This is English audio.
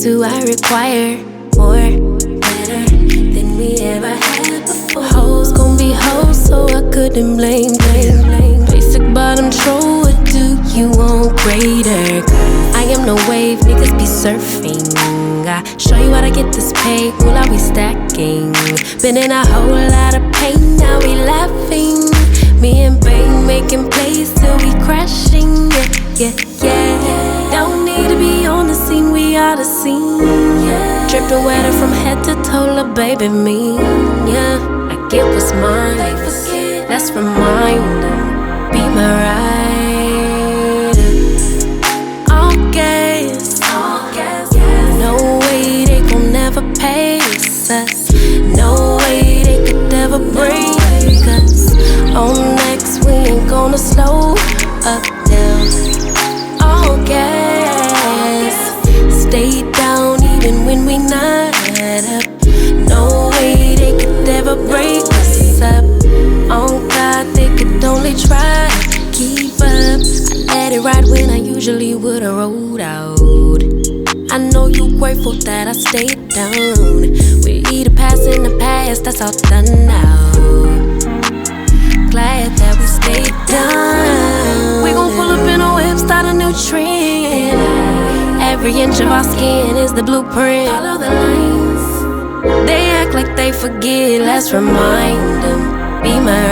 Here's who I require. More, better than we ever had before. Hoes gon' be hoes, so I couldn't blame. Basic but I'm true, what do you want greater? I am no wave, niggas be surfing. I show you how to get this pay, will I be stacking? Been in a whole lot of pain, now we laughing. Me and Bang making plays till we crashing. Yeah. Don't need to be on the scene, we are the scene. Dripping wetter from head to toe, la baby me. Yeah, I get what's mine. Let's remind them, be my ride. All gas. No way they gon' never pace us. No way they could ever break us. On next, we ain't gonna slow up now. All gas. Stay down even when we not up. No way they could ever break us up. On God, they could only try to keep up. I let it ride when I usually would've rolled out. I know you grateful that I stayed down. We either past in the past, that's all done now. Glad that we stayed down. We gon' pull up in a whip, start a new trend. Every inch of our skin is the blueprint. Follow the lines. They act like they forget, let's remind them. Be my